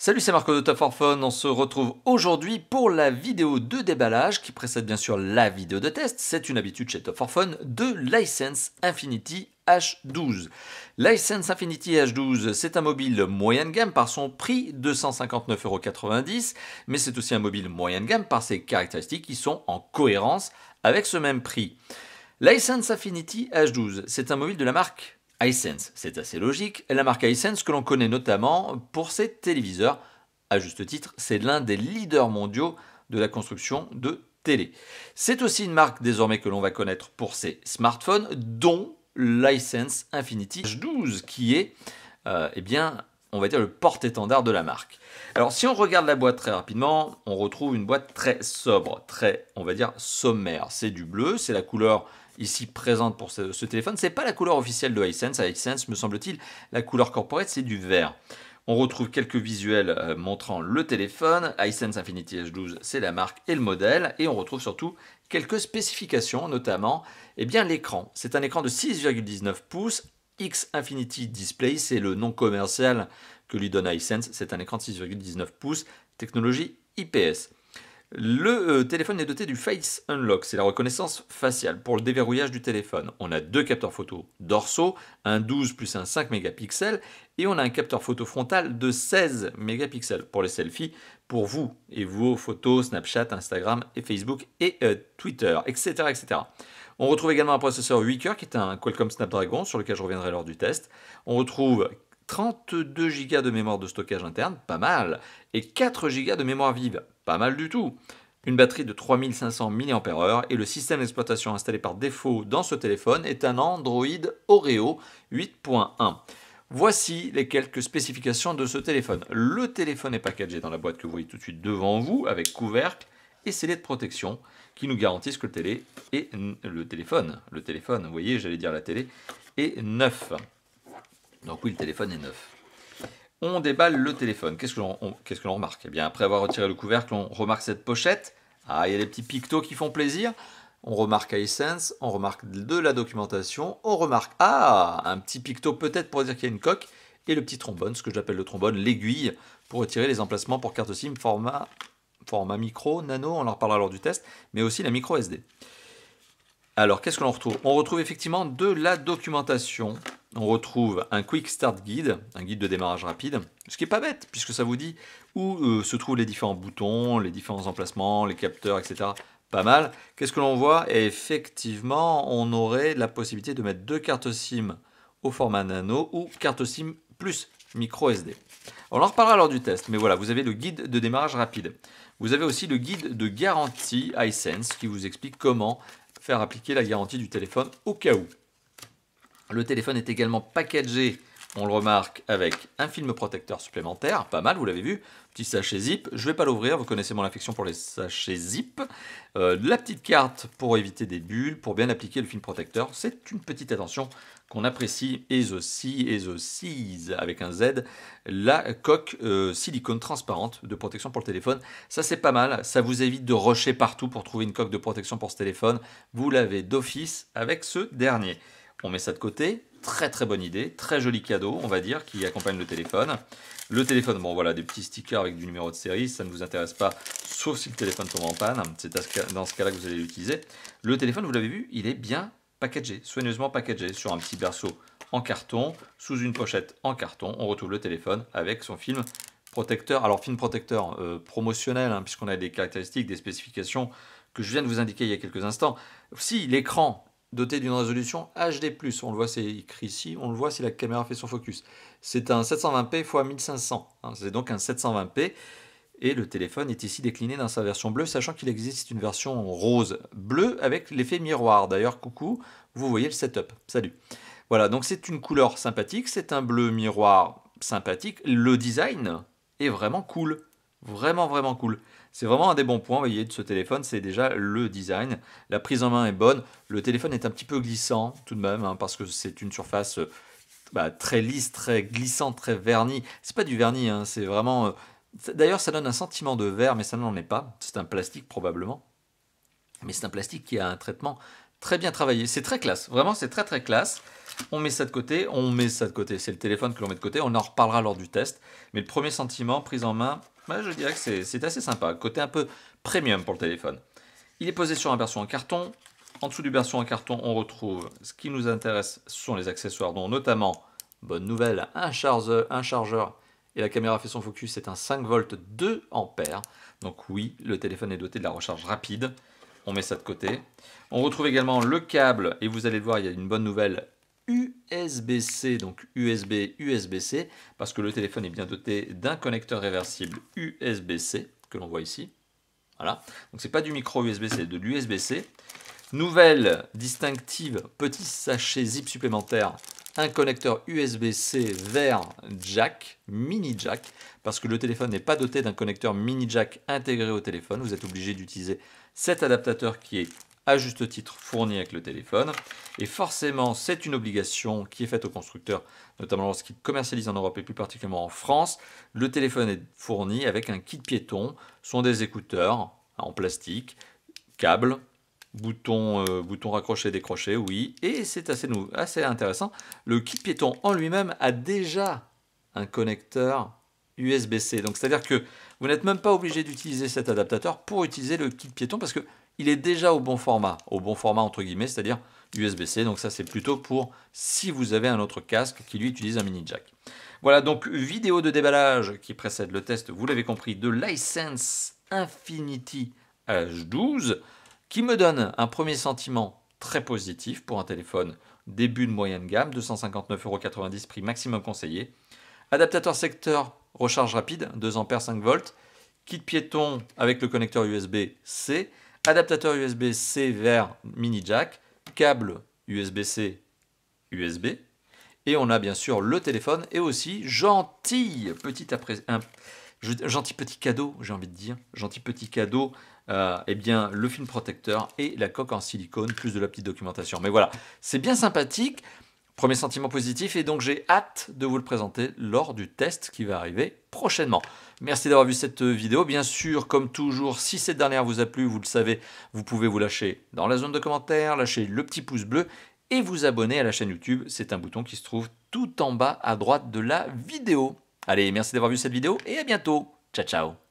Salut, c'est Marco de Top for Fun. On se retrouve aujourd'hui pour la vidéo de déballage qui précède bien sûr la vidéo de test. C'est une habitude chez Top for Fun de l'Hisense Infinity H12. L'Hisense Infinity H12, c'est un mobile moyenne gamme par son prix 259,90 €, mais c'est aussi un mobile moyenne gamme par ses caractéristiques qui sont en cohérence avec ce même prix. L'Hisense Infinity H12, c'est un mobile de la marque Hisense, c'est assez logique. La marque Hisense que l'on connaît notamment pour ses téléviseurs. À juste titre, c'est l'un des leaders mondiaux de la construction de télé. C'est aussi une marque désormais que l'on va connaître pour ses smartphones, dont l'Hisense Infinity H12, qui est, on va dire le porte-étendard de la marque. Alors, si on regarde la boîte très rapidement, on retrouve une boîte très sobre, très, on va dire, sommaire. C'est du bleu, c'est la couleur ici présente pour ce téléphone. C'est pas la couleur officielle de Hisense. À Hisense, me semble-t-il, la couleur corporate, c'est du vert. On retrouve quelques visuels montrant le téléphone. Hisense Infinity H12, c'est la marque et le modèle. Et on retrouve surtout quelques spécifications, notamment l'écran. C'est un écran de 6,19 pouces. X Infinity Display, c'est le nom commercial que lui donne Hisense. C'est un écran de 6,19 pouces, technologie IPS. Le téléphone est doté du Face Unlock, c'est la reconnaissance faciale pour le déverrouillage du téléphone. On a deux capteurs photo dorsaux, un 12 plus un 5 mégapixels, et on a un capteur photo frontal de 16 mégapixels pour les selfies, pour vous et vos photos Snapchat, Instagram et Facebook et Twitter, etc., etc. On retrouve également un processeur 8 cœurs qui est un Qualcomm Snapdragon sur lequel je reviendrai lors du test. On retrouve 32 Go de mémoire de stockage interne, pas mal, et 4 Go de mémoire vive, pas mal du tout. Une batterie de 3500 mAh et le système d'exploitation installé par défaut dans ce téléphone est un Android Oreo 8.1. Voici les quelques spécifications de ce téléphone. Le téléphone est packagé dans la boîte que vous voyez tout de suite devant vous avec couvercle et scellé de protection qui nous garantissent que le téléphone, vous voyez, j'allais dire la télé, est neuf. Donc oui, le téléphone est neuf. On déballe le téléphone. Qu'est-ce que l'on remarque? Eh bien, après avoir retiré le couvercle, on remarque cette pochette. Ah, il y a des petits pictos qui font plaisir. On remarque Hisense, on remarque de la documentation, on remarque un petit picto peut-être pour dire qu'il y a une coque, et le petit trombone, ce que j'appelle le trombone, l'aiguille, pour retirer les emplacements pour carte SIM format micro, nano, on en reparlera lors du test, mais aussi la micro SD. Alors, qu'est-ce que l'on retrouve? On retrouve effectivement de la documentation. On retrouve un Quick Start Guide, un guide de démarrage rapide, ce qui n'est pas bête, puisque ça vous dit où se trouvent les différents boutons, les différents emplacements, les capteurs, etc. Pas mal. Qu'est-ce que l'on voit? Effectivement, on aurait la possibilité de mettre deux cartes SIM au format nano ou carte SIM plus micro SD. On en reparlera lors du test, mais voilà, vous avez le guide de démarrage rapide. Vous avez aussi le guide de garantie Hisense qui vous explique comment faire appliquer la garantie du téléphone au cas où. Le téléphone est également packagé, on le remarque, avec un film protecteur supplémentaire, pas mal, vous l'avez vu, petit sachet zip, je ne vais pas l'ouvrir, vous connaissez mon affection pour les sachets zip, la petite carte pour éviter des bulles, pour bien appliquer le film protecteur, c'est une petite attention qu'on apprécie, et aussi, avec un Z, la coque silicone transparente de protection pour le téléphone, ça c'est pas mal, ça vous évite de rusher partout pour trouver une coque de protection pour ce téléphone, vous l'avez d'office avec ce dernier. On met ça de côté, très très bonne idée, très joli cadeau on va dire qui accompagne le téléphone. Le téléphone, bon voilà, des petits stickers avec du numéro de série, ça ne vous intéresse pas, sauf si le téléphone tombe en panne, c'est dans ce cas-là que vous allez l'utiliser. Le téléphone, vous l'avez vu, il est bien packagé, soigneusement packagé, sur un petit berceau en carton, sous une pochette en carton, on retrouve le téléphone avec son film protecteur. Alors film protecteur promotionnel, puisqu'on a des caractéristiques, des spécifications que je viens de vous indiquer il y a quelques instants. Si l'écran doté d'une résolution HD+, on le voit, c'est écrit ici, on le voit si la caméra fait son focus. C'est un 720p x 1500, c'est donc un 720p, et le téléphone est ici décliné dans sa version bleue, sachant qu'il existe une version rose bleu avec l'effet miroir. D'ailleurs, coucou, vous voyez le setup, salut. Voilà, donc c'est une couleur sympathique, c'est un bleu miroir sympathique, le design est vraiment cool, vraiment vraiment cool. C'est vraiment un des bons points, vous voyez, de ce téléphone, c'est déjà le design. La prise en main est bonne. Le téléphone est un petit peu glissant tout de même, parce que c'est une surface très lisse, très glissante, très vernie. C'est pas du vernis, c'est vraiment... D'ailleurs, ça donne un sentiment de verre, mais ça n'en est pas. C'est un plastique probablement. Mais c'est un plastique qui a un traitement très bien travaillé. C'est très classe, vraiment c'est très très classe. On met ça de côté, c'est le téléphone que l'on met de côté, on en reparlera lors du test. Mais le premier sentiment, prise en main, je dirais que c'est assez sympa, côté un peu premium pour le téléphone. Il est posé sur un berceau en carton. En dessous du berceau en carton, on retrouve ce qui nous intéresse, ce sont les accessoires, dont notamment, bonne nouvelle, un chargeur et la caméra fait son focus, c'est un 5 volts 2 ampères. Donc oui, le téléphone est doté de la recharge rapide. On met ça de côté. On retrouve également le câble, et vous allez le voir, il y a une bonne nouvelle, USB-C, donc USB, USB-C, parce que le téléphone est bien doté d'un connecteur réversible USB-C, que l'on voit ici. Voilà, donc c'est pas du micro USB, c'est de l'USB-C. Nouvelle distinctive, petit sachet zip supplémentaire, un connecteur USB-C vers jack, mini jack, parce que le téléphone n'est pas doté d'un connecteur mini jack intégré au téléphone. Vous êtes obligé d'utiliser cet adaptateur qui est à juste titre fourni avec le téléphone. Et forcément, c'est une obligation qui est faite aux constructeurs, notamment lorsqu'ils commercialisent en Europe et plus particulièrement en France. Le téléphone est fourni avec un kit piéton, ce sont des écouteurs en plastique, câble, bouton raccroché, décroché, oui. Et c'est assez intéressant, le kit piéton en lui-même a déjà un connecteur USB-C. Donc c'est-à-dire que vous n'êtes même pas obligé d'utiliser cet adaptateur pour utiliser le kit piéton parce qu'il est déjà au bon format entre guillemets, c'est-à-dire USB-C. Donc ça c'est plutôt pour si vous avez un autre casque qui lui utilise un mini jack. Voilà, donc vidéo de déballage qui précède le test, vous l'avez compris, de l'Hisense Infinity H12 qui me donne un premier sentiment très positif pour un téléphone début de moyenne gamme, 259,90 €, prix maximum conseillé. Adaptateur secteur recharge rapide, 2 ampères 5 volts. Kit piéton avec le connecteur USB-C. Adaptateur USB-C vers mini jack. Câble USB-C, USB. Et on a bien sûr le téléphone et aussi gentil petit cadeau, j'ai envie de dire. Gentil petit cadeau, eh bien, le film protecteur et la coque en silicone, plus de la petite documentation. Mais voilà, c'est bien sympathique. Premier sentiment positif, et donc j'ai hâte de vous le présenter lors du test qui va arriver prochainement. Merci d'avoir vu cette vidéo. Bien sûr, comme toujours, si cette dernière vous a plu, vous le savez, vous pouvez vous lâcher dans la zone de commentaires, lâcher le petit pouce bleu et vous abonner à la chaîne YouTube. C'est un bouton qui se trouve tout en bas à droite de la vidéo. Allez, merci d'avoir vu cette vidéo et à bientôt. Ciao, ciao.